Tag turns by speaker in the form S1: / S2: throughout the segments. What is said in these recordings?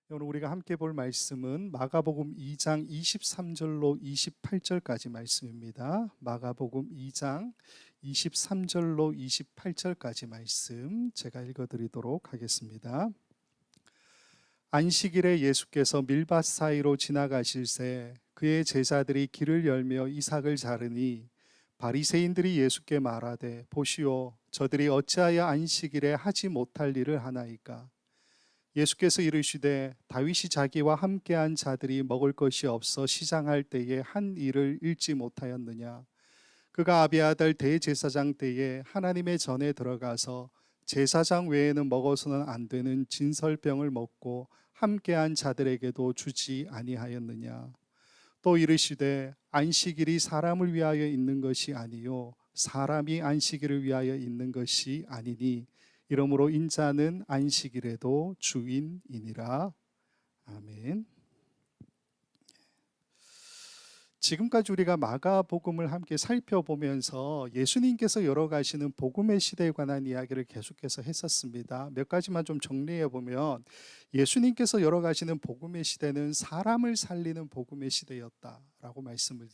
S1: 오늘 우리가 함께 볼 말씀은 마가복음 2장 23절로 28절까지 말씀입니다. 마가복음 2장 23절로 28절까지 말씀 제가 읽어드리도록 하겠습니다. 안식일에 예수께서 밀밭 사이로 지나가실새 그의 제자들이 길을 열며 이삭을 자르니 바리새인들이 예수께 말하되 보시오 저들이 어찌하여 안식일에 하지 못할 일을 하나이까. 예수께서 이르시되 다윗이 자기와 함께한 자들이 먹을 것이 없어 시장할 때에 한 일을 잃지 못하였느냐. 그가 아비아달 대제사장 때에 하나님의 전에 들어가서 제사장 외에는 먹어서는 안 되는 진설병을 먹고 함께한 자들에게도 주지 아니하였느냐. 또 이르시되 안식일이 사람을 위하여 있는 것이 아니요 사람이 안식일을 위하여 있는 것이 아니니 이러므로 인자는 안식일에도 주인이니라. 아멘. 지금까지 우리가 마가복음을 함께 살펴보면서 예수님께서 열어가시는 복음의 시대에 관한 이야기를 계속해서 했었습니다. 몇 가지만 좀 정리해 보면 예수님께서 열어가시는 복음의 시대는 사람을 살리는 복음의 시대였다라고 말씀을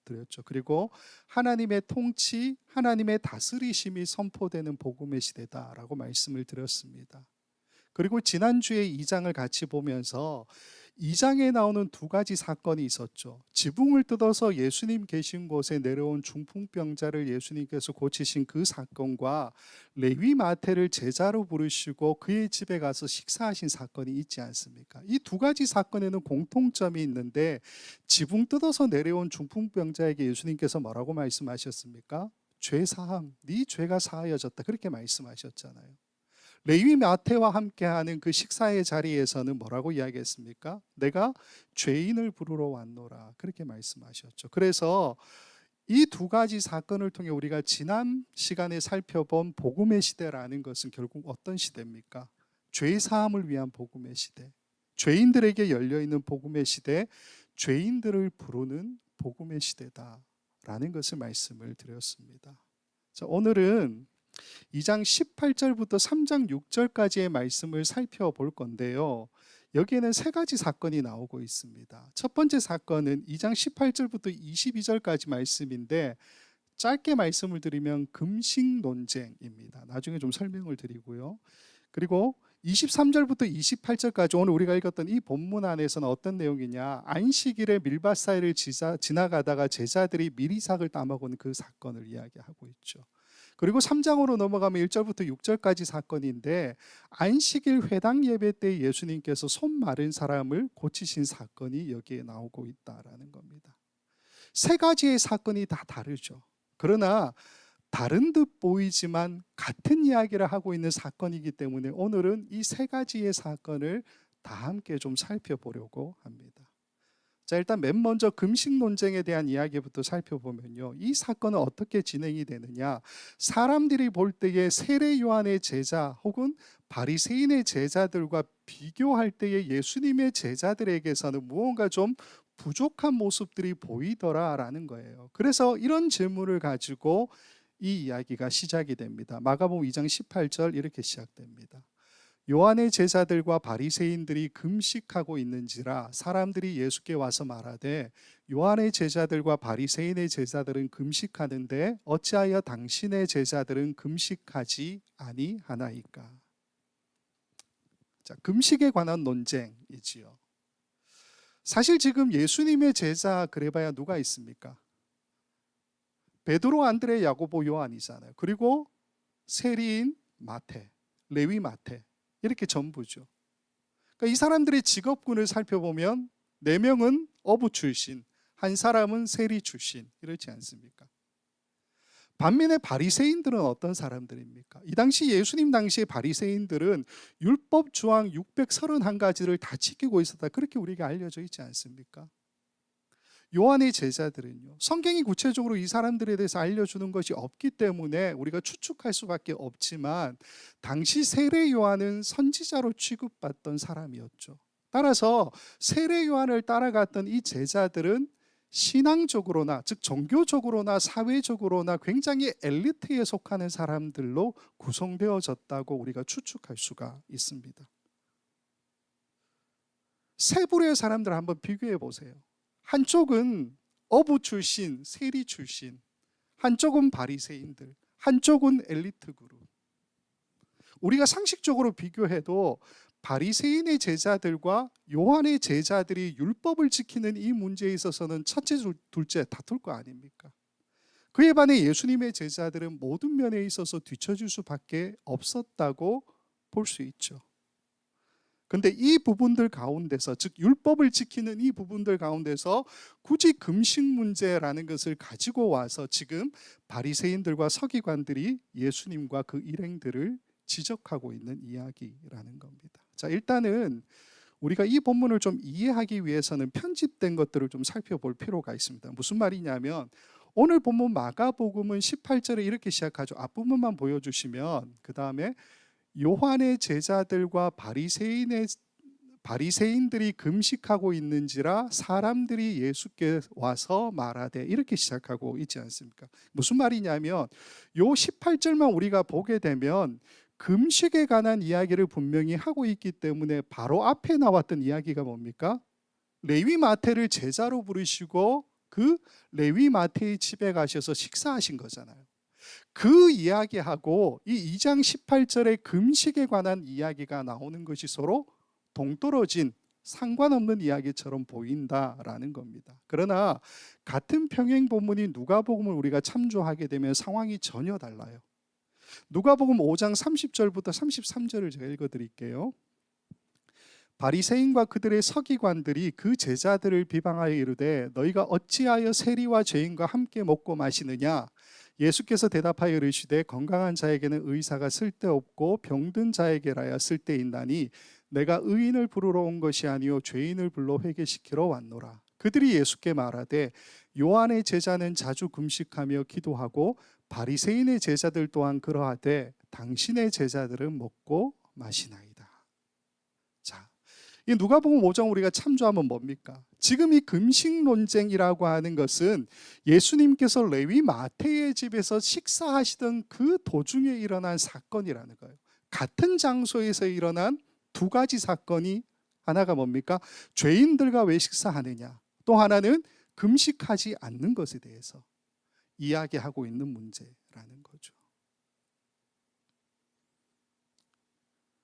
S1: 드렸죠. 그리고 하나님의 통치, 하나님의 다스리심이 선포되는 복음의 시대다라고 말씀을 드렸습니다. 그리고 지난주에 2장을 같이 보면서 2장에 나오는 두 가지 사건이 있었죠. 지붕을 뜯어서 예수님 계신 곳에 내려온 중풍병자를 예수님께서 고치신 그 사건과 레위 마태를 제자로 부르시고 그의 집에 가서 식사하신 사건이 있지 않습니까? 이 두 가지 사건에는 공통점이 있는데 지붕 뜯어서 내려온 중풍병자에게 예수님께서 뭐라고 말씀하셨습니까? 죄 사함, 네 죄가 사하여졌다, 그렇게 말씀하셨잖아요. 레위 마태와 함께하는 그 식사의 자리에서는 뭐라고 이야기했습니까? 내가 죄인을 부르러 왔노라, 그렇게 말씀하셨죠. 그래서 이 두 가지 사건을 통해 우리가 지난 시간에 살펴본 복음의 시대라는 것은 결국 어떤 시대입니까? 죄 사함을 위한 복음의 시대, 죄인들에게 열려있는 복음의 시대, 죄인들을 부르는 복음의 시대다라는 것을 말씀을 드렸습니다. 자, 오늘은 2장 18절부터 3장 6절까지의 말씀을 살펴볼 건데요. 여기에는 세 가지 사건이 나오고 있습니다. 첫 번째 사건은 2장 18절부터 22절까지 말씀인데 짧게 말씀을 드리면 금식 논쟁입니다. 나중에 좀 설명을 드리고요. 그리고 23절부터 28절까지 오늘 우리가 읽었던 이 본문 안에서는 어떤 내용이냐, 안식일에 밀밭 사이를 지나가다가 제자들이 밀이삭을 따먹은 그 사건을 이야기하고 있죠. 그리고 3장으로 넘어가면 1절부터 6절까지 사건인데 안식일 회당 예배 때 예수님께서 손 마른 사람을 고치신 사건이 여기에 나오고 있다라는 겁니다. 세 가지의 사건이 다 다르죠. 그러나 다른 듯 보이지만 같은 이야기를 하고 있는 사건이기 때문에 오늘은 이 세 가지의 사건을 다 함께 좀 살펴보려고 합니다. 자, 일단 맨 먼저 금식 논쟁에 대한 이야기부터 살펴보면요, 이 사건은 어떻게 진행이 되느냐, 사람들이 볼 때에 세례 요한의 제자 혹은 바리새인의 제자들과 비교할 때에 예수님의 제자들에게서는 무언가 좀 부족한 모습들이 보이더라라는 거예요. 그래서 이런 질문을 가지고 이 이야기가 시작이 됩니다. 마가복음 2장 18절 이렇게 시작됩니다. 요한의 제자들과 바리새인들이 금식하고 있는지라 사람들이 예수께 와서 말하되 요한의 제자들과 바리새인의 제자들은 금식하는데 어찌하여 당신의 제자들은 금식하지 아니하나이까. 자, 금식에 관한 논쟁이지요. 사실 지금 예수님의 제자 그래봐야 누가 있습니까? 베드로, 안드레, 야고보, 요한이잖아요. 그리고 세리인 마태, 레위 마태, 이렇게 전부죠. 그러니까 이 사람들의 직업군을 살펴보면 4명은 어부 출신, 한 사람은 세리 출신, 이렇지 않습니까? 반면에 바리새인들은 어떤 사람들입니까? 이 당시 예수님 당시의 바리새인들은 율법 조항 631가지를 다 지키고 있었다, 그렇게 우리가 알려져 있지 않습니까? 요한의 제자들은요, 성경이 구체적으로 이 사람들에 대해서 알려주는 것이 없기 때문에 우리가 추측할 수밖에 없지만 당시 세례 요한은 선지자로 취급받던 사람이었죠. 따라서 세례 요한을 따라갔던 이 제자들은 신앙적으로나 즉 종교적으로나 사회적으로나 굉장히 엘리트에 속하는 사람들로 구성되어졌다고 우리가 추측할 수가 있습니다. 세 부류의 사람들 한번 비교해 보세요. 한쪽은 어부 출신, 세리 출신, 한쪽은 바리새인들, 한쪽은 엘리트 그룹. 우리가 상식적으로 비교해도 바리새인의 제자들과 요한의 제자들이 율법을 지키는 이 문제에 있어서는 첫째, 둘째 다툴 거 아닙니까? 그에 반해 예수님의 제자들은 모든 면에 있어서 뒤처질 수밖에 없었다고 볼 수 있죠. 근데 이 부분들 가운데서, 즉 율법을 지키는 이 부분들 가운데서 굳이 금식 문제라는 것을 가지고 와서 지금 바리새인들과 서기관들이 예수님과 그 일행들을 지적하고 있는 이야기라는 겁니다. 자, 일단은 우리가 이 본문을 좀 이해하기 위해서는 편집된 것들을 좀 살펴볼 필요가 있습니다. 무슨 말이냐면 오늘 본문 마가복음은 18절에 이렇게 시작하죠. 앞부분만 보여주시면 그 다음에 요한의 제자들과 바리새인들이 금식하고 있는지라 사람들이 예수께 와서 말하되, 이렇게 시작하고 있지 않습니까? 무슨 말이냐면 요 18절만 우리가 보게 되면 금식에 관한 이야기를 분명히 하고 있기 때문에 바로 앞에 나왔던 이야기가 뭡니까? 레위 마태를 제자로 부르시고 그 레위 마태의 집에 가셔서 식사하신 거잖아요. 그 이야기하고 이 2장 18절의 금식에 관한 이야기가 나오는 것이 서로 동떨어진, 상관없는 이야기처럼 보인다라는 겁니다. 그러나 같은 평행 본문인 누가복음을 우리가 참조하게 되면 상황이 전혀 달라요. 누가복음 5장 30절부터 33절을 제가 읽어드릴게요. 바리새인과 그들의 서기관들이 그 제자들을 비방하여 이르되 너희가 어찌하여 세리와 죄인과 함께 먹고 마시느냐? 예수께서 대답하여 이르시되 건강한 자에게는 의사가 쓸데없고 병든 자에게라야 쓸데있나니 내가 의인을 부르러 온 것이 아니요 죄인을 불러 회개시키러 왔노라. 그들이 예수께 말하되 요한의 제자는 자주 금식하며 기도하고 바리새인의 제자들 또한 그러하되 당신의 제자들은 먹고 마시나이다. 자, 이 누가복음 5장 우리가 참조하면 뭡니까? 지금 이 금식 논쟁이라고 하는 것은 예수님께서 레위 마태의 집에서 식사하시던 그 도중에 일어난 사건이라는 거예요. 같은 장소에서 일어난 두 가지 사건이, 하나가 뭡니까? 죄인들과 왜 식사하느냐, 또 하나는 금식하지 않는 것에 대해서 이야기하고 있는 문제라는 거죠.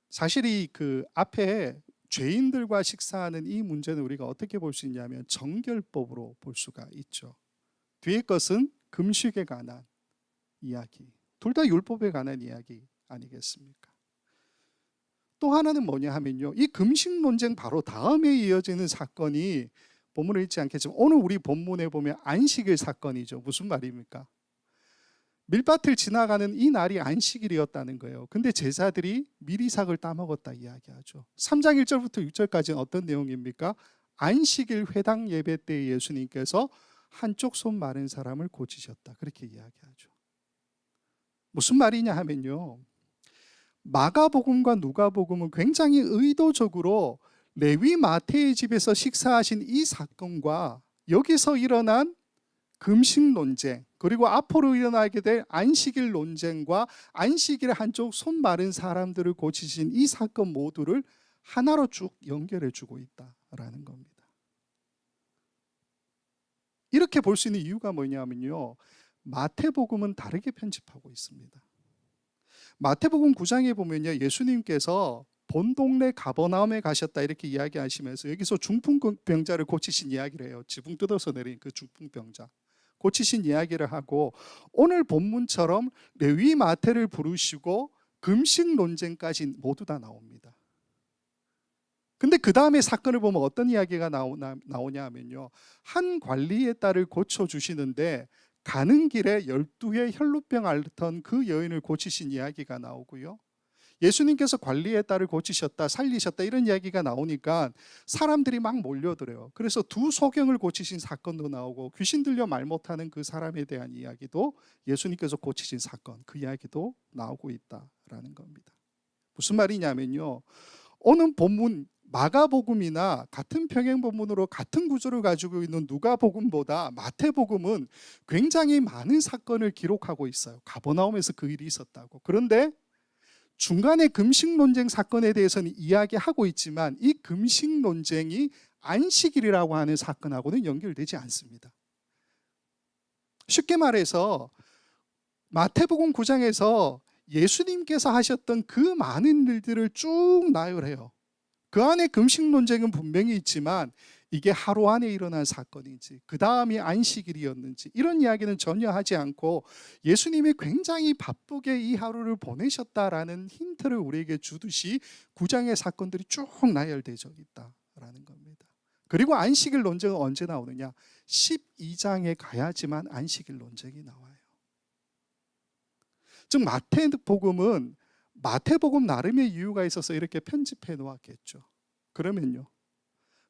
S1: 사실 이 그 앞에 죄인들과 식사하는 이 문제는 우리가 어떻게 볼 수 있냐면 정결법으로 볼 수가 있죠. 뒤에 것은 금식에 관한 이야기, 둘 다 율법에 관한 이야기 아니겠습니까? 또 하나는 뭐냐 하면요, 이 금식 논쟁 바로 다음에 이어지는 사건이 본문을 읽지 않겠지만 오늘 우리 본문에 보면 안식일 사건이죠. 무슨 말입니까? 밀밭을 지나가는 이 날이 안식일이었다는 거예요. 근데 제자들이 미리삭을 따먹었다 이야기하죠. 3장 1절부터 6절까지는 어떤 내용입니까? 안식일 회당 예배 때 예수님께서 한쪽 손 마른 사람을 고치셨다, 그렇게 이야기하죠. 무슨 말이냐 하면요, 마가복음과 누가복음은 굉장히 의도적으로 레위 마태의 집에서 식사하신 이 사건과 여기서 일어난 금식 논쟁, 그리고 앞으로 일어나게 될 안식일 논쟁과 안식일 한쪽 손 마른 사람들을 고치신 이 사건 모두를 하나로 쭉 연결해 주고 있다라는 겁니다. 이렇게 볼 수 있는 이유가 뭐냐면요, 마태복음은 다르게 편집하고 있습니다. 마태복음 9장에 보면요, 예수님께서 본 동네 가버나움에 가셨다 이렇게 이야기하시면서 여기서 중풍병자를 고치신 이야기를 해요. 지붕 뜯어서 내린 그 중풍병자 고치신 이야기를 하고, 오늘 본문처럼 레위 마태를 부르시고 금식 논쟁까지 모두 다 나옵니다. 근데 그 다음에 사건을 보면 어떤 이야기가 나오냐 하면요, 한 관리의 딸을 고쳐주시는데 가는 길에 12의 혈루병 앓던 그 여인을 고치신 이야기가 나오고요, 예수님께서 관리의 딸을 고치셨다, 살리셨다 이런 이야기가 나오니까 사람들이 막 몰려들어요. 그래서 두 소경을 고치신 사건도 나오고 귀신 들려 말 못하는 그 사람에 대한 이야기도, 예수님께서 고치신 사건, 그 이야기도 나오고 있다라는 겁니다. 무슨 말이냐면요, 오늘 본문 마가복음이나 같은 평행 본문으로 같은 구조를 가지고 있는 누가복음보다 마태복음은 굉장히 많은 사건을 기록하고 있어요. 가버나움에서 그 일이 있었다고. 그런데 중간에 금식 논쟁 사건에 대해서는 이야기하고 있지만 이 금식 논쟁이 안식일이라고 하는 사건하고는 연결되지 않습니다. 쉽게 말해서 마태복음 9장에서 예수님께서 하셨던 그 많은 일들을 쭉 나열해요. 그 안에 금식 논쟁은 분명히 있지만 이게 하루 안에 일어난 사건인지 그 다음이 안식일이었는지 이런 이야기는 전혀 하지 않고 예수님이 굉장히 바쁘게 이 하루를 보내셨다라는 힌트를 우리에게 주듯이 9장의 사건들이 쭉 나열되어 있다라는 겁니다. 그리고 안식일 논쟁은 언제 나오느냐? 12장에 가야지만 안식일 논쟁이 나와요. 즉 마태복음은 마태복음 나름의 이유가 있어서 이렇게 편집해 놓았겠죠. 그러면요,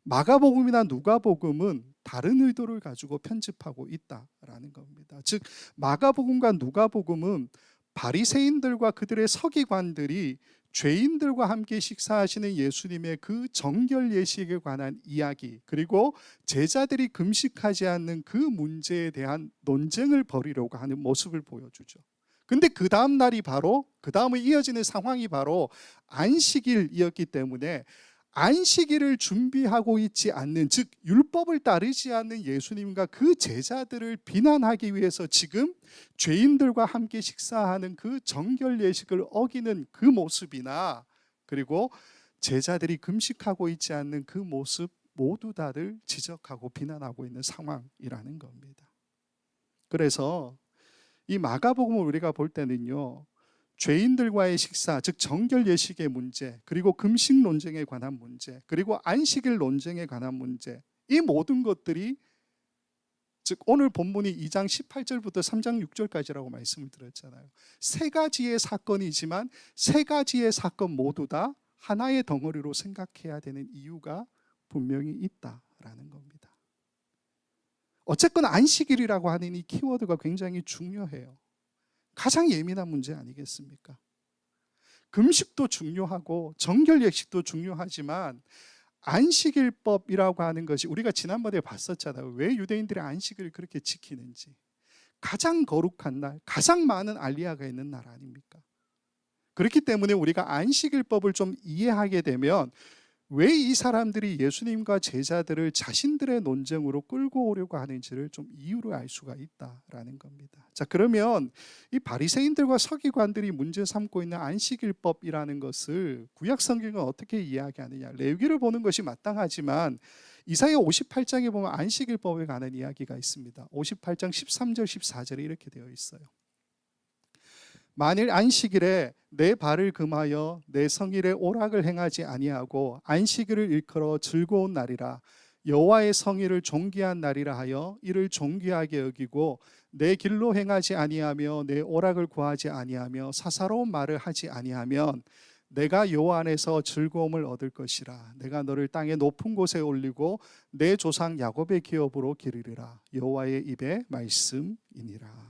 S1: 마가복음이나 누가복음은 다른 의도를 가지고 편집하고 있다라는 겁니다. 즉 마가복음과 누가복음은 바리새인들과 그들의 서기관들이 죄인들과 함께 식사하시는 예수님의 그 정결 예식에 관한 이야기, 그리고 제자들이 금식하지 않는 그 문제에 대한 논쟁을 벌이려고 하는 모습을 보여주죠. 근데 그 다음 날이 바로, 그 다음에 이어지는 상황이 바로 안식일이었기 때문에 안식일을 준비하고 있지 않는, 즉 율법을 따르지 않는 예수님과 그 제자들을 비난하기 위해서 지금 죄인들과 함께 식사하는 그 정결 예식을 어기는 그 모습이나, 그리고 제자들이 금식하고 있지 않는 그 모습 모두 다를 지적하고 비난하고 있는 상황이라는 겁니다. 그래서 이 마가복음을 우리가 볼 때는요, 죄인들과의 식사, 즉 정결 예식의 문제, 그리고 금식 논쟁에 관한 문제, 그리고 안식일 논쟁에 관한 문제, 이 모든 것들이, 즉 오늘 본문이 2장 18절부터 3장 6절까지라고 말씀을 드렸잖아요. 세 가지의 사건이지만 세 가지의 사건 모두 다 하나의 덩어리로 생각해야 되는 이유가 분명히 있다라는 겁니다. 어쨌건 안식일이라고 하는 이 키워드가 굉장히 중요해요. 가장 예민한 문제 아니겠습니까? 금식도 중요하고 정결 예식도 중요하지만 안식일법이라고 하는 것이, 우리가 지난번에 봤었잖아요. 왜 유대인들이 안식일을 그렇게 지키는지. 가장 거룩한 날, 가장 많은 알리야가 있는 날 아닙니까? 그렇기 때문에 우리가 안식일법을 좀 이해하게 되면 왜 이 사람들이 예수님과 제자들을 자신들의 논쟁으로 끌고 오려고 하는지를 좀 이유를 알 수가 있다라는 겁니다. 자, 그러면 이 바리새인들과 서기관들이 문제 삼고 있는 안식일법이라는 것을 구약 성경은 어떻게 이야기하느냐? 레위기를 보는 것이 마땅하지만 이사야 58장에 보면 안식일법에 관한 이야기가 있습니다. 58장 13절 14절에 이렇게 되어 있어요. 만일 안식일에 내 발을 금하여 내 성일에 오락을 행하지 아니하고 안식일을 일컬어 즐거운 날이라, 여호와의 성일을 존귀한 날이라 하여 이를 존귀하게 여기고 내 길로 행하지 아니하며 내 오락을 구하지 아니하며 사사로운 말을 하지 아니하면 내가 여호와 안에서 즐거움을 얻을 것이라. 내가 너를 땅의 높은 곳에 올리고 내 조상 야곱의 기업으로 기르리라. 여호와의 입의 말씀이니라.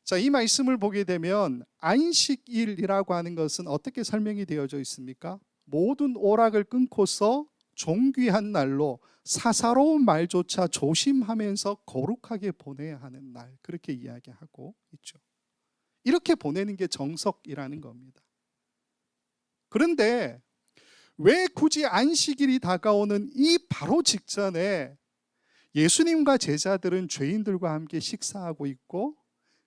S1: 자, 이 말씀을 보게 되면 안식일이라고 하는 것은 어떻게 설명이 되어져 있습니까? 모든 오락을 끊고서 존귀한 날로 사사로운 말조차 조심하면서 거룩하게 보내야 하는 날, 그렇게 이야기하고 있죠. 이렇게 보내는 게 정석이라는 겁니다. 그런데 왜 굳이 안식일이 다가오는 이 바로 직전에 예수님과 제자들은 죄인들과 함께 식사하고 있고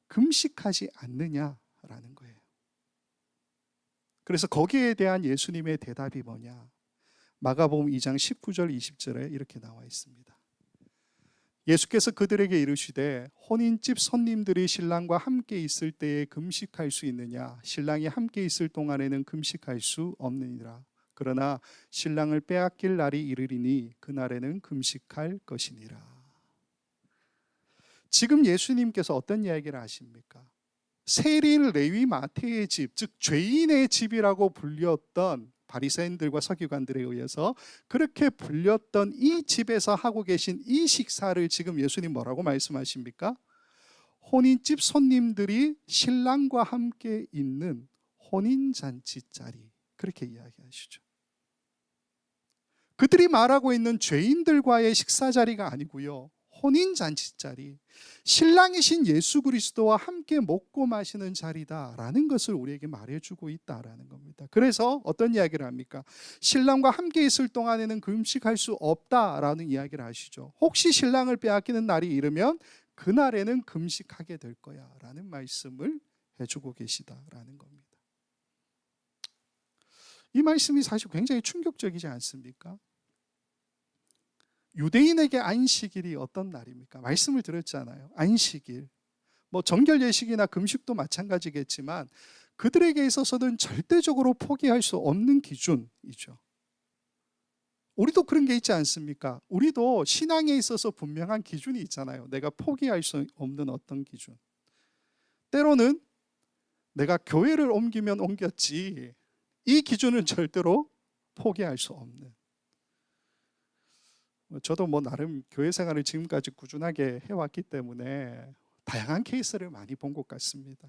S1: 금식하지 않느냐라는 거예요. 그래서 거기에 대한 예수님의 대답이 뭐냐? 마가복음 2장 19절 20절에 이렇게 나와 있습니다. 예수께서 그들에게 이르시되 혼인집 손님들이 신랑과 함께 있을 때에 금식할 수 있느냐? 신랑이 함께 있을 동안에는 금식할 수 없느니라. 그러나 신랑을 빼앗길 날이 이르리니 그날에는 금식할 것이니라. 지금 예수님께서 어떤 이야기를 하십니까? 세리인 레위 마태의 집, 즉 죄인의 집이라고 불렸던, 바리새인들과 서기관들에 의해서 그렇게 불렸던 이 집에서 하고 계신 이 식사를 지금 예수님 뭐라고 말씀하십니까? 혼인집 손님들이 신랑과 함께 있는 혼인잔치 자리, 그렇게 이야기하시죠. 그들이 말하고 있는 죄인들과의 식사 자리가 아니고요, 혼인잔치 자리, 신랑이신 예수 그리스도와 함께 먹고 마시는 자리다라는 것을 우리에게 말해주고 있다라는 겁니다. 그래서 어떤 이야기를 합니까? 신랑과 함께 있을 동안에는 금식할 수 없다라는 이야기를 하시죠. 혹시 신랑을 빼앗기는 날이 이르면 그날에는 금식하게 될 거야 라는 말씀을 해주고 계시다라는 겁니다. 이 말씀이 사실 굉장히 충격적이지 않습니까? 유대인에게 안식일이 어떤 날입니까? 말씀을 드렸잖아요. 안식일. 정결 예식이나 금식도 마찬가지겠지만 그들에게 있어서는 절대적으로 포기할 수 없는 기준이죠. 우리도 그런 게 있지 않습니까? 우리도 신앙에 있어서 분명한 기준이 있잖아요. 내가 포기할 수 없는 어떤 기준. 때로는 내가 교회를 옮기면 옮겼지 이 기준은 절대로 포기할 수 없는. 저도 나름 교회 생활을 지금까지 꾸준하게 해왔기 때문에 다양한 케이스를 많이 본 것 같습니다.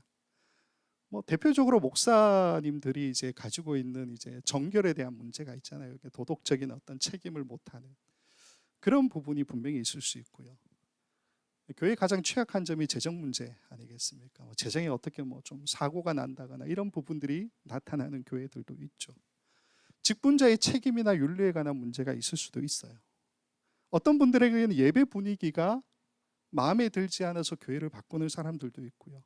S1: 대표적으로 목사님들이 이제 가지고 있는 이제 정결에 대한 문제가 있잖아요. 도덕적인 어떤 책임을 못하는 그런 부분이 분명히 있을 수 있고요. 교회의 가장 취약한 점이 재정 문제 아니겠습니까? 재정에 어떻게 좀 사고가 난다거나 이런 부분들이 나타나는 교회들도 있죠. 직분자의 책임이나 윤리에 관한 문제가 있을 수도 있어요. 어떤 분들에게는 예배 분위기가 마음에 들지 않아서 교회를 바꾸는 사람들도 있고요.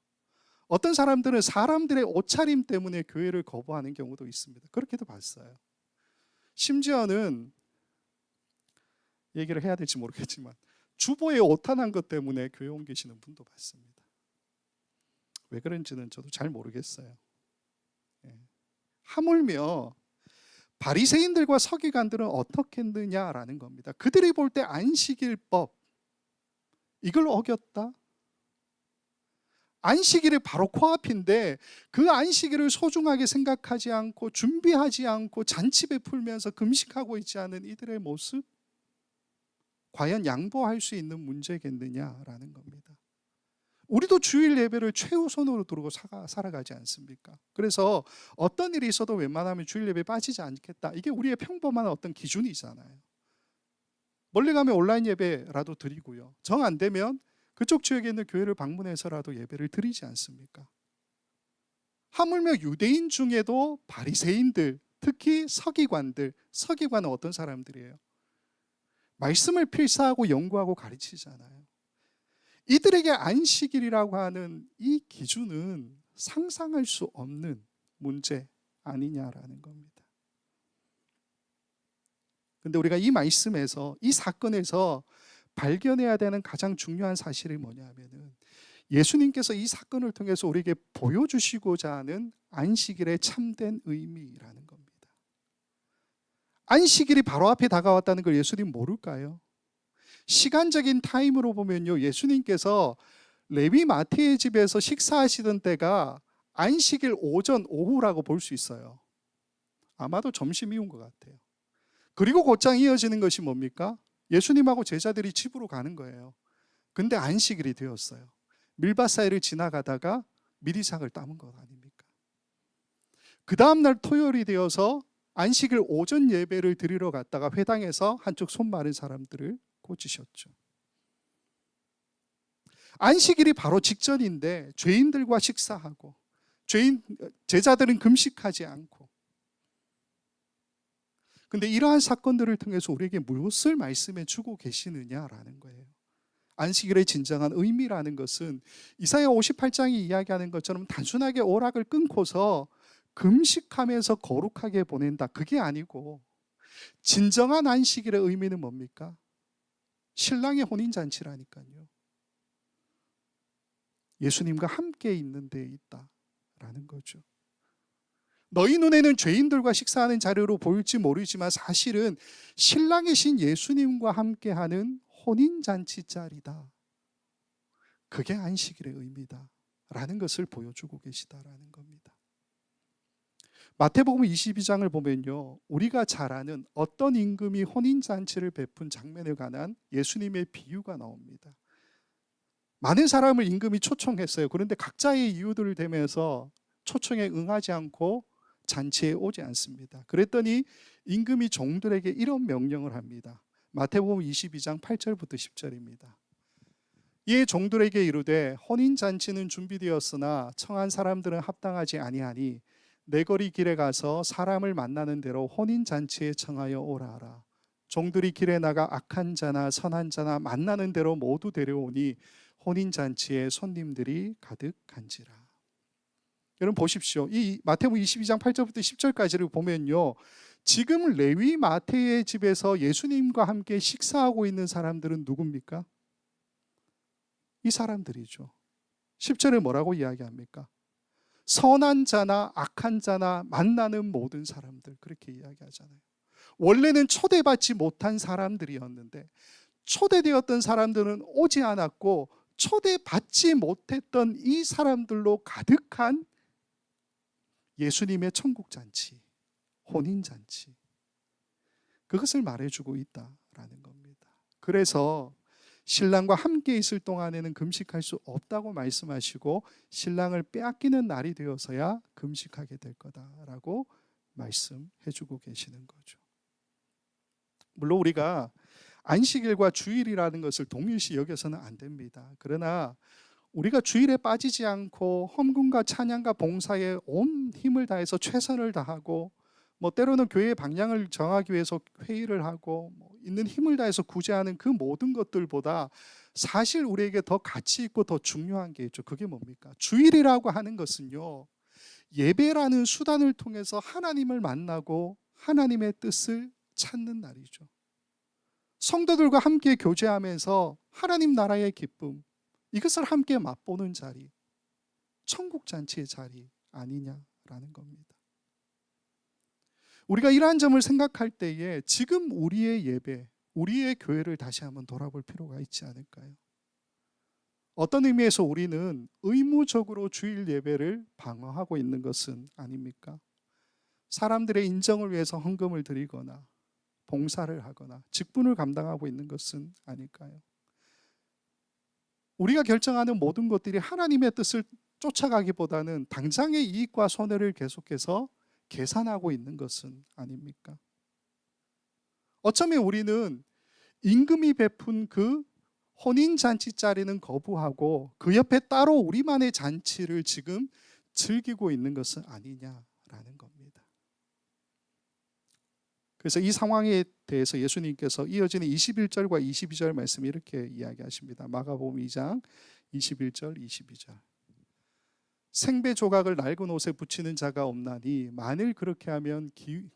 S1: 어떤 사람들은 사람들의 옷차림 때문에 교회를 거부하는 경우도 있습니다. 그렇게도 봤어요. 심지어는 얘기를 해야 될지 모르겠지만 주보에 오탄한 것 때문에 교회 옮기시는 분도 봤습니다. 왜 그런지는 저도 잘 모르겠어요. 하물며 바리새인들과 서기관들은 어떻게 했느냐라는 겁니다. 그들이 볼 때 안식일법 이걸 어겼다? 안식일이 바로 코앞인데 그 안식일을 소중하게 생각하지 않고 준비하지 않고 잔치 베풀면서 금식하고 있지 않은 이들의 모습? 과연 양보할 수 있는 문제겠느냐라는 겁니다. 우리도 주일 예배를 최우선으로 두고 살아가지 않습니까? 그래서 어떤 일이 있어도 웬만하면 주일 예배 빠지지 않겠다. 이게 우리의 평범한 어떤 기준이잖아요. 멀리 가면 온라인 예배라도 드리고요. 정 안 되면 그쪽 지역에 있는 교회를 방문해서라도 예배를 드리지 않습니까? 하물며 유대인 중에도 바리새인들, 특히 서기관들, 서기관은 어떤 사람들이에요? 말씀을 필사하고 연구하고 가르치잖아요. 이들에게 안식일이라고 하는 이 기준은 상상할 수 없는 문제 아니냐라는 겁니다. 근데 우리가 이 말씀에서, 이 사건에서 발견해야 되는 가장 중요한 사실이 뭐냐면은 예수님께서 이 사건을 통해서 우리에게 보여주시고자 하는 안식일의 참된 의미라는 겁니다. 안식일이 바로 앞에 다가왔다는 걸 예수님 모를까요? 시간적인 타임으로 보면요, 예수님께서 레위 마태의 집에서 식사하시던 때가 안식일 오전, 오후라고 볼 수 있어요. 아마도 점심 이후인 것 같아요. 그리고 곧장 이어지는 것이 뭡니까? 예수님하고 제자들이 집으로 가는 거예요. 근데 안식일이 되었어요. 밀밭 사이를 지나가다가 미리삭을 따문 것 아닙니까? 그 다음날 토요일이 되어서 안식일 오전 예배를 드리러 갔다가 회당에서 한쪽 손 마른 사람들을 고치셨죠. 안식일이 바로 직전인데 죄인들과 식사하고 제자들은 금식하지 않고, 근데 이러한 사건들을 통해서 우리에게 무엇을 말씀해 주고 계시느냐라는 거예요. 안식일의 진정한 의미라는 것은 이사야 58장이 이야기하는 것처럼 단순하게 오락을 끊고서 금식하면서 거룩하게 보낸다, 그게 아니고 진정한 안식일의 의미는 뭡니까? 신랑의 혼인잔치라니까요. 예수님과 함께 있는 데 있다라는 거죠. 너희 눈에는 죄인들과 식사하는 자리로 보일지 모르지만 사실은 신랑이신 예수님과 함께하는 혼인잔치 자리다. 그게 안식일의 의미다 라는 것을 보여주고 계시다라는 겁니다. 마태복음 22장을 보면요, 우리가 잘 아는 어떤 임금이 혼인잔치를 베푼 장면에 관한 예수님의 비유가 나옵니다. 많은 사람을 임금이 초청했어요. 그런데 각자의 이유들을 대면서 초청에 응하지 않고 잔치에 오지 않습니다. 그랬더니 임금이 종들에게 이런 명령을 합니다. 마태복음 22장 8절부터 10절입니다. 이에 종들에게 이르되 혼인 잔치는 준비되었으나 청한 사람들은 합당하지 아니하니 내 거리 길에 가서 사람을 만나는 대로 혼인 잔치에 청하여 오라 하라. 종들이 길에 나가 악한 자나 선한 자나 만나는 대로 모두 데려오니 혼인 잔치에 손님들이 가득한지라. 여러분 보십시오. 이 마태복음 22장 8절부터 10절까지를 보면요, 지금 레위 마태의 집에서 예수님과 함께 식사하고 있는 사람들은 누굽니까? 이 사람들이죠. 10절에 뭐라고 이야기합니까? 선한 자나 악한 자나 만나는 모든 사람들, 그렇게 이야기하잖아요. 원래는 초대받지 못한 사람들이었는데 초대되었던 사람들은 오지 않았고 초대받지 못했던 이 사람들로 가득한 예수님의 천국잔치, 혼인잔치, 그것을 말해주고 있다라는 겁니다. 그래서 신랑과 함께 있을 동안에는 금식할 수 없다고 말씀하시고 신랑을 빼앗기는 날이 되어서야 금식하게 될 거다라고 말씀해주고 계시는 거죠. 물론 우리가 안식일과 주일이라는 것을 동일시 여겨서는 안 됩니다. 그러나 우리가 주일에 빠지지 않고 헌금과 찬양과 봉사에 온 힘을 다해서 최선을 다하고 때로는 교회의 방향을 정하기 위해서 회의를 하고 있는 힘을 다해서 구제하는 그 모든 것들보다 사실 우리에게 더 가치 있고 더 중요한 게 있죠. 그게 뭡니까? 주일이라고 하는 것은요, 예배라는 수단을 통해서 하나님을 만나고 하나님의 뜻을 찾는 날이죠. 성도들과 함께 교제하면서 하나님 나라의 기쁨, 이것을 함께 맛보는 자리, 천국잔치의 자리 아니냐라는 겁니다. 우리가 이러한 점을 생각할 때에 지금 우리의 예배, 우리의 교회를 다시 한번 돌아볼 필요가 있지 않을까요? 어떤 의미에서 우리는 의무적으로 주일 예배를 방어하고 있는 것은 아닙니까? 사람들의 인정을 위해서 헌금을 드리거나 봉사를 하거나 직분을 감당하고 있는 것은 아닐까요? 우리가 결정하는 모든 것들이 하나님의 뜻을 쫓아가기보다는 당장의 이익과 손해를 계속해서 계산하고 있는 것은 아닙니까? 어쩌면 우리는 임금이 베푼 그 혼인잔치 자리는 거부하고 그 옆에 따로 우리만의 잔치를 지금 즐기고 있는 것은 아니냐라는 겁니다. 그래서 이 상황에 대해서 예수님께서 이어지는 21절과 22절 말씀 이렇게 이야기하십니다. 마가복음 2장 21절 22절. 생배 조각을 낡은 옷에 붙이는 자가 없나니 만일 그렇게 하면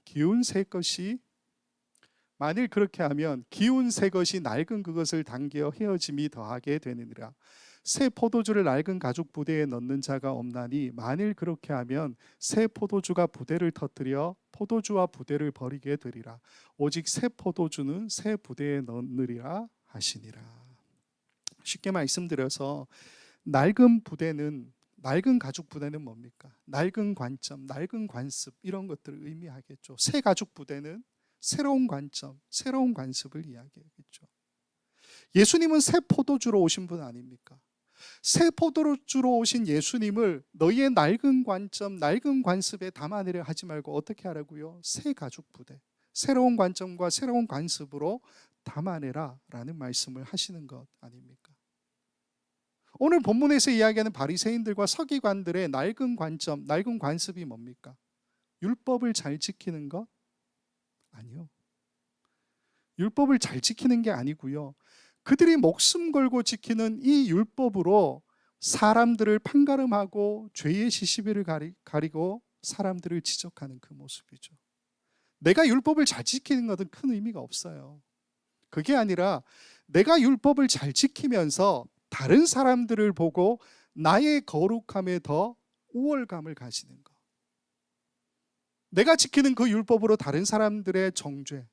S1: 기운 새 것이 낡은 그것을 당겨 헤어짐이 더하게 되느니라. 새 포도주를 낡은 가죽 부대에 넣는 자가 없나니 만일 그렇게 하면 새 포도주가 부대를 터뜨려 포도주와 부대를 버리게 되리라. 오직 새 포도주는 새 부대에 넣느리라 하시니라. 쉽게 말씀드려서 낡은 가죽 부대는 뭡니까? 낡은 관점, 낡은 관습, 이런 것들을 의미하겠죠. 새 가죽 부대는 새로운 관점, 새로운 관습을 이야기하겠죠. 예수님은 새 포도주로 오신 분 아닙니까? 새 포도주로 오신 예수님을 너희의 낡은 관점, 낡은 관습에 담아내려 하지 말고 어떻게 하라고요? 새 가죽 부대, 새로운 관점과 새로운 관습으로 담아내라 라는 말씀을 하시는 것 아닙니까? 오늘 본문에서 이야기하는 바리새인들과 서기관들의 낡은 관점, 낡은 관습이 뭡니까? 율법을 잘 지키는 것? 아니요. 율법을 잘 지키는 게 아니고요. 그들이 목숨 걸고 지키는 이 율법으로 사람들을 판가름하고 죄의 시시비를 가리고 사람들을 지적하는 그 모습이죠. 내가 율법을 잘 지키는 것은 큰 의미가 없어요. 그게 아니라 내가 율법을 잘 지키면서 다른 사람들을 보고 나의 거룩함에 더 우월감을 가지는 것. 내가 지키는 그 율법으로 다른 사람들의 정죄,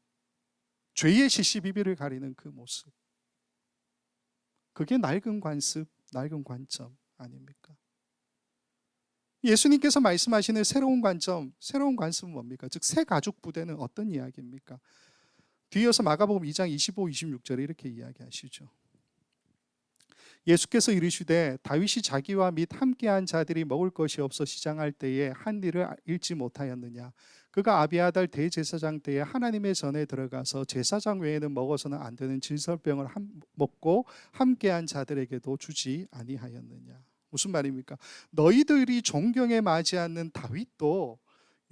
S1: 죄의 시시비비를 가리는 그 모습. 그게 낡은 관습, 낡은 관점 아닙니까? 예수님께서 말씀하시는 새로운 관점, 새로운 관습은 뭡니까? 즉 새 가죽 부대는 어떤 이야기입니까? 뒤이어서 마가복음 2장 25, 26절에 이렇게 이야기하시죠. 예수께서 이르시되 다윗이 자기와 및 함께한 자들이 먹을 것이 없어 시장할 때에 한 일을 잃지 못하였느냐? 그가 아비아달 대제사장 때에 하나님의 전에 들어가서 제사장 외에는 먹어서는 안 되는 진설병을 먹고 함께한 자들에게도 주지 아니하였느냐. 무슨 말입니까? 너희들이 존경에 맞지 않는 다윗도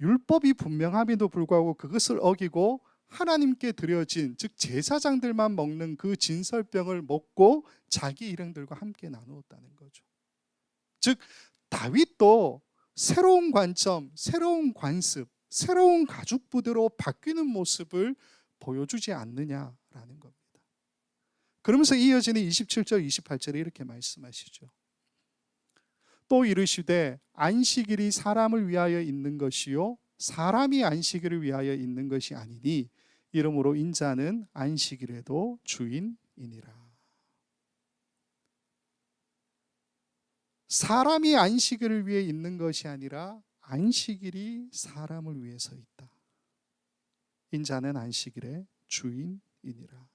S1: 율법이 분명함에도 불구하고 그것을 어기고 하나님께 드려진, 즉 제사장들만 먹는 그 진설병을 먹고 자기 일행들과 함께 나누었다는 거죠. 즉 다윗도 새로운 관점, 새로운 관습, 새로운 가죽 부대로 바뀌는 모습을 보여주지 않느냐라는 겁니다. 그러면서 이어지는 27절 28절에 이렇게 말씀하시죠. 또 이르시되 안식일이 사람을 위하여 있는 것이요 사람이 안식일을 위하여 있는 것이 아니니 이러므로 인자는 안식일에도 주인이니라. 사람이 안식일을 위해 있는 것이 아니라 안식일이 사람을 위해서 있다. 인자는 안식일의 주인이니라.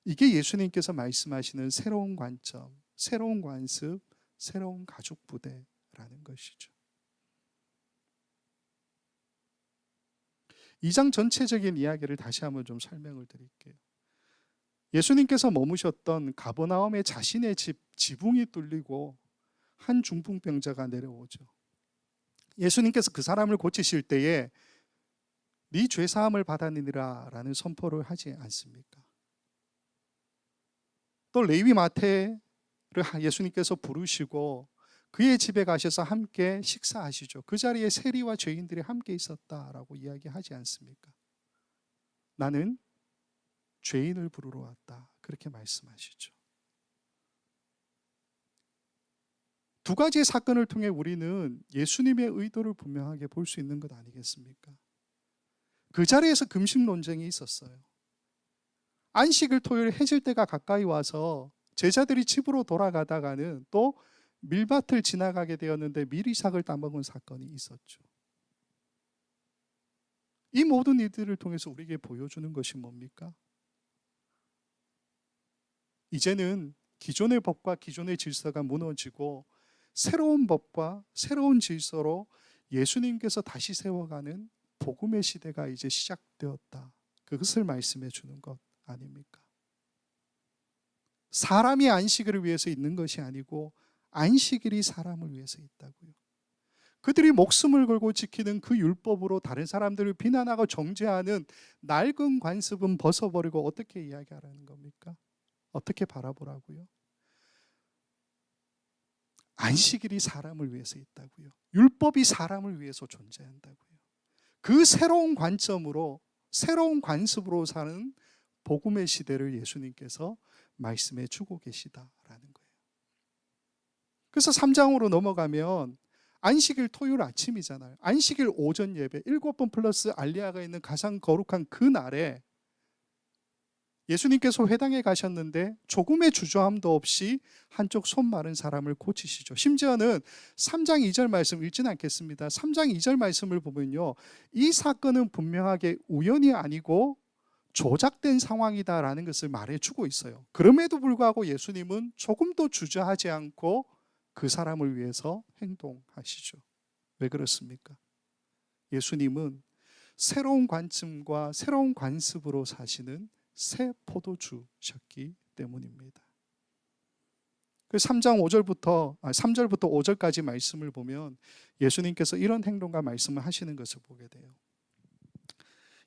S1: 이게 예수님께서 말씀하시는 새로운 관점, 새로운 관습, 새로운 가족 부대라는 것이죠. 2장 전체적인 이야기를 다시 한번 좀 설명을 드릴게요. 예수님께서 머무셨던 가버나움의 자신의 집 지붕이 뚫리고 한 중풍병자가 내려오죠. 예수님께서 그 사람을 고치실 때에 네 죄 사함을 받았느니라 라는 선포를 하지 않습니까? 또 레위 마태를 예수님께서 부르시고 그의 집에 가셔서 함께 식사하시죠. 그 자리에 세리와 죄인들이 함께 있었다라고 이야기하지 않습니까? 나는 죄인을 부르러 왔다, 그렇게 말씀하시죠. 두 가지의 사건을 통해 우리는 예수님의 의도를 분명하게 볼 수 있는 것 아니겠습니까? 그 자리에서 금식 논쟁이 있었어요. 안식일 토요일 해질 때가 가까이 와서 제자들이 집으로 돌아가다가는 또 밀밭을 지나가게 되었는데 미리삭을 따먹은 사건이 있었죠. 이 모든 일들을 통해서 우리에게 보여주는 것이 뭡니까? 이제는 기존의 법과 기존의 질서가 무너지고 새로운 법과 새로운 질서로 예수님께서 다시 세워가는 복음의 시대가 이제 시작되었다. 그것을 말씀해 주는 것 아닙니까? 사람이 안식일을 위해서 있는 것이 아니고 안식일이 사람을 위해서 있다고요. 그들이 목숨을 걸고 지키는 그 율법으로 다른 사람들을 비난하고 정죄하는 낡은 관습은 벗어버리고 어떻게 이야기하라는 겁니까? 어떻게 바라보라고요? 안식일이 사람을 위해서 있다고요. 율법이 사람을 위해서 존재한다고요. 그 새로운 관점으로, 새로운 관습으로 사는 복음의 시대를 예수님께서 말씀해 주고 계시다라는 거예요. 그래서 3장으로 넘어가면 안식일 토요일 아침이잖아요. 안식일 오전 예배 7번 플러스 알리아가 있는 가장 거룩한 그 날에 예수님께서 회당에 가셨는데 조금의 주저함도 없이 한쪽 손 마른 사람을 고치시죠. 심지어는 3장 2절 말씀 읽지는 않겠습니다. 3장 2절 말씀을 보면요, 이 사건은 분명하게 우연이 아니고 조작된 상황이다라는 것을 말해주고 있어요. 그럼에도 불구하고 예수님은 조금도 주저하지 않고 그 사람을 위해서 행동하시죠. 왜 그렇습니까? 예수님은 새로운 관점과 새로운 관습으로 사시는 새 포도주셨기 때문입니다. 그 3장 5절부터 3절부터 5절까지 말씀을 보면 예수님께서 이런 행동과 말씀을 하시는 것을 보게 돼요.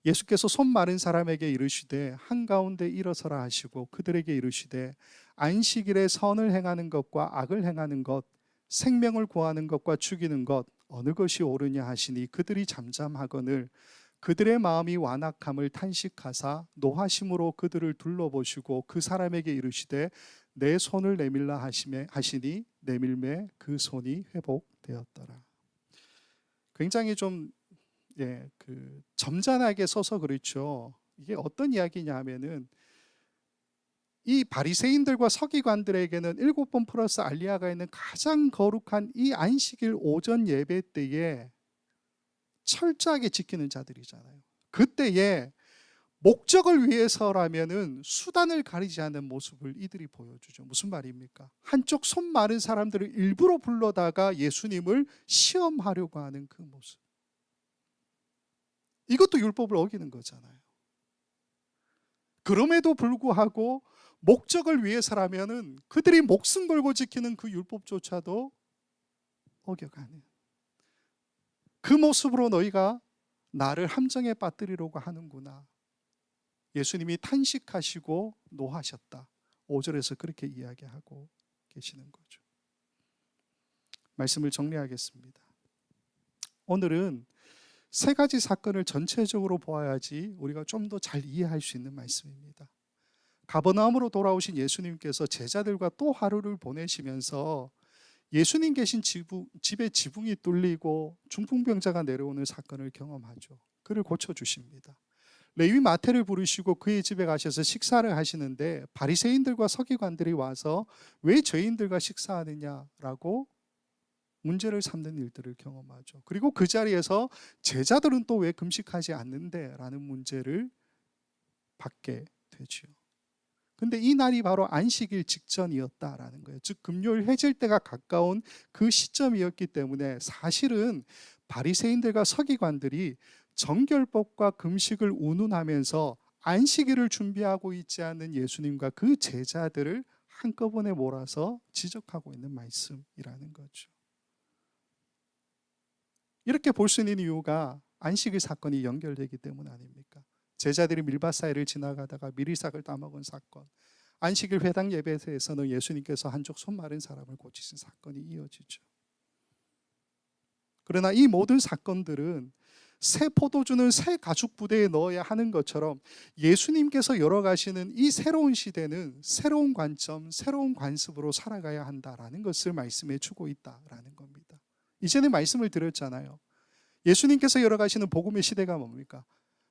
S1: 예수께서 손 마른 사람에게 이르시되 한가운데 일어서라 하시고 그들에게 이르시되 안식일에 선을 행하는 것과 악을 행하는 것, 생명을 구하는 것과 죽이는 것 어느 것이 옳으냐 하시니 그들이 잠잠하거늘 그들의 마음이 완악함을 탄식하사 노하심으로 그들을 둘러보시고 그 사람에게 이르시되 내 손을 내밀라 하시니 내밀매 그 손이 회복되었더라. 굉장히 좀 점잖하게 써서 그렇죠. 이게 어떤 이야기냐 하면은 이 바리새인들과 서기관들에게는 7번 플러스 알리아가 있는 가장 거룩한 이 안식일 오전 예배 때에 철저하게 지키는 자들이잖아요. 그때에 목적을 위해서라면은 수단을 가리지 않는 모습을 이들이 보여주죠. 무슨 말입니까? 한쪽 손 마른 사람들을 일부러 불러다가 예수님을 시험하려고 하는 그 모습. 이것도 율법을 어기는 거잖아요. 그럼에도 불구하고 목적을 위해서라면은 그들이 목숨 걸고 지키는 그 율법조차도 어겨가는 그 모습으로 너희가 나를 함정에 빠뜨리려고 하는구나. 예수님이 탄식하시고 노하셨다. 5절에서 그렇게 이야기하고 계시는 거죠. 말씀을 정리하겠습니다. 오늘은 세 가지 사건을 전체적으로 보아야지 우리가 좀 더 잘 이해할 수 있는 말씀입니다. 가버나움으로 돌아오신 예수님께서 제자들과 또 하루를 보내시면서 예수님 계신 집의 지붕이 뚫리고 중풍병자가 내려오는 사건을 경험하죠. 그를 고쳐주십니다. 레위 마태를 부르시고 그의 집에 가셔서 식사를 하시는데 바리새인들과 서기관들이 와서 왜 죄인들과 식사하느냐라고 문제를 삼는 일들을 경험하죠. 그리고 그 자리에서 제자들은 또 왜 금식하지 않는데? 라는 문제를 받게 되죠. 근데 이 날이 바로 안식일 직전이었다라는 거예요. 즉 금요일 해질 때가 가까운 그 시점이었기 때문에 사실은 바리새인들과 서기관들이 정결법과 금식을 운운하면서 안식일을 준비하고 있지 않는 예수님과 그 제자들을 한꺼번에 몰아서 지적하고 있는 말씀이라는 거죠. 이렇게 볼 수 있는 이유가 안식일 사건이 연결되기 때문 아닙니까? 제자들이 밀밭 사이를 지나가다가 미리삭을 따먹은 사건, 안식일 회당 예배에서는 예수님께서 한쪽 손 마른 사람을 고치신 사건이 이어지죠. 그러나 이 모든 사건들은 새 포도주는 새 가죽 부대에 넣어야 하는 것처럼 예수님께서 열어가시는 이 새로운 시대는 새로운 관점, 새로운 관습으로 살아가야 한다라는 것을 말씀해 주고 있다라는 겁니다. 이전에 말씀을 드렸잖아요. 예수님께서 열어가시는 복음의 시대가 뭡니까?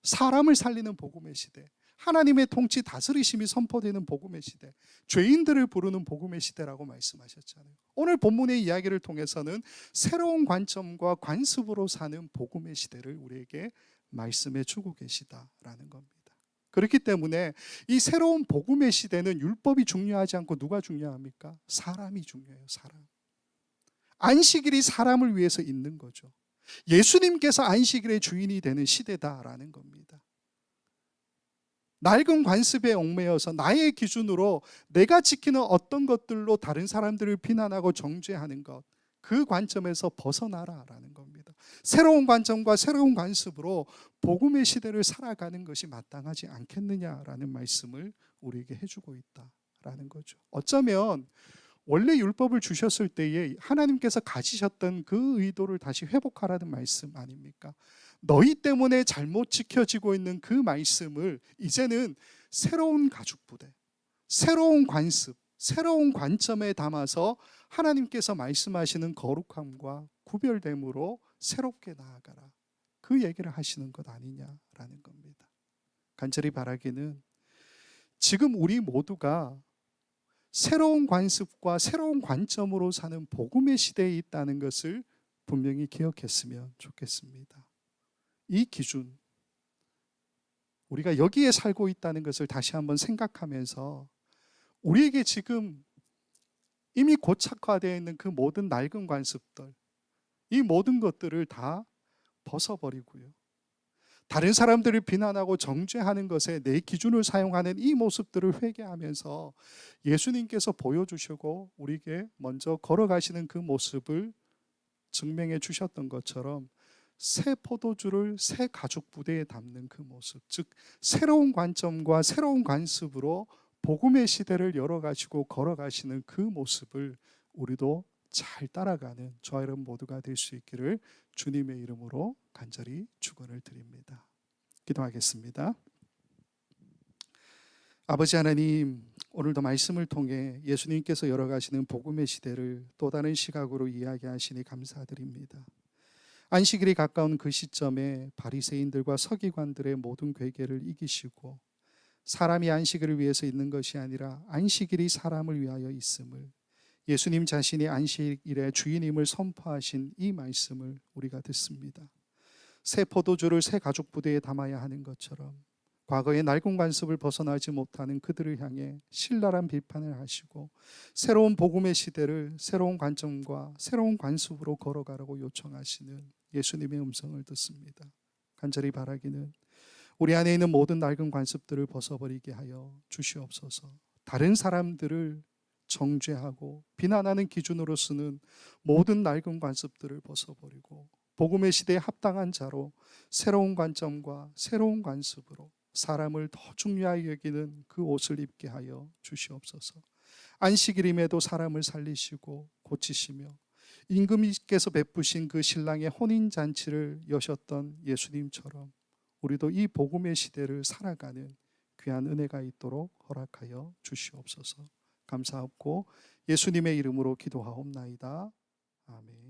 S1: 사람을 살리는 복음의 시대, 하나님의 통치 다스리심이 선포되는 복음의 시대, 죄인들을 부르는 복음의 시대라고 말씀하셨잖아요. 오늘 본문의 이야기를 통해서는 새로운 관점과 관습으로 사는 복음의 시대를 우리에게 말씀해 주고 계시다라는 겁니다. 그렇기 때문에 이 새로운 복음의 시대는 율법이 중요하지 않고 누가 중요합니까? 사람이 중요해요. 사람. 안식일이 사람을 위해서 있는 거죠. 예수님께서 안식일의 주인이 되는 시대다라는 겁니다. 낡은 관습에 얽매여서 나의 기준으로 내가 지키는 어떤 것들로 다른 사람들을 비난하고 정죄하는 것, 그 관점에서 벗어나라라는 겁니다. 새로운 관점과 새로운 관습으로 복음의 시대를 살아가는 것이 마땅하지 않겠느냐라는 말씀을 우리에게 해주고 있다라는 거죠. 어쩌면 원래 율법을 주셨을 때에 하나님께서 가지셨던 그 의도를 다시 회복하라는 말씀 아닙니까? 너희 때문에 잘못 지켜지고 있는 그 말씀을 이제는 새로운 가죽부대, 새로운 관습, 새로운 관점에 담아서 하나님께서 말씀하시는 거룩함과 구별됨으로 새롭게 나아가라. 그 얘기를 하시는 것 아니냐라는 겁니다. 간절히 바라기는 지금 우리 모두가 새로운 관습과 새로운 관점으로 사는 복음의 시대에 있다는 것을 분명히 기억했으면 좋겠습니다. 이 기준, 우리가 여기에 살고 있다는 것을 다시 한번 생각하면서 우리에게 지금 이미 고착화되어 있는 그 모든 낡은 관습들, 이 모든 것들을 다 벗어버리고요. 다른 사람들을 비난하고 정죄하는 것에 내 기준을 사용하는 이 모습들을 회개하면서 예수님께서 보여주시고 우리에게 먼저 걸어가시는 그 모습을 증명해 주셨던 것처럼 새 포도주를 새 가죽 부대에 담는 그 모습, 즉 새로운 관점과 새로운 관습으로 복음의 시대를 열어가시고 걸어가시는 그 모습을 우리도 잘 따라가는 저와 여러분 모두가 될 수 있기를 주님의 이름으로 간절히 축원을 드립니다. 기도하겠습니다. 아버지 하나님, 오늘도 말씀을 통해 예수님께서 열어가시는 복음의 시대를 또 다른 시각으로 이야기하시니 감사드립니다. 안식일이 가까운 그 시점에 바리새인들과 서기관들의 모든 괴계를 이기시고 사람이 안식일을 위해서 있는 것이 아니라 안식일이 사람을 위하여 있음을, 예수님 자신이 안식일의 주인임을 선포하신 이 말씀을 우리가 듣습니다. 새 포도주를 새 가죽 부대에 담아야 하는 것처럼 과거의 낡은 관습을 벗어나지 못하는 그들을 향해 신랄한 비판을 하시고 새로운 복음의 시대를 새로운 관점과 새로운 관습으로 걸어가라고 요청하시는 예수님의 음성을 듣습니다. 간절히 바라기는 우리 안에 있는 모든 낡은 관습들을 벗어버리게 하여 주시옵소서. 다른 사람들을 정죄하고 비난하는 기준으로 쓰는 모든 낡은 관습들을 벗어버리고 복음의 시대에 합당한 자로 새로운 관점과 새로운 관습으로 사람을 더 중요하게 여기는 그 옷을 입게 하여 주시옵소서. 안식일임에도 사람을 살리시고 고치시며 임금님께서 베푸신 그 신랑의 혼인잔치를 여셨던 예수님처럼 우리도 이 복음의 시대를 살아가는 귀한 은혜가 있도록 허락하여 주시옵소서. 감사하고 예수님의 이름으로 기도하옵나이다. 아멘.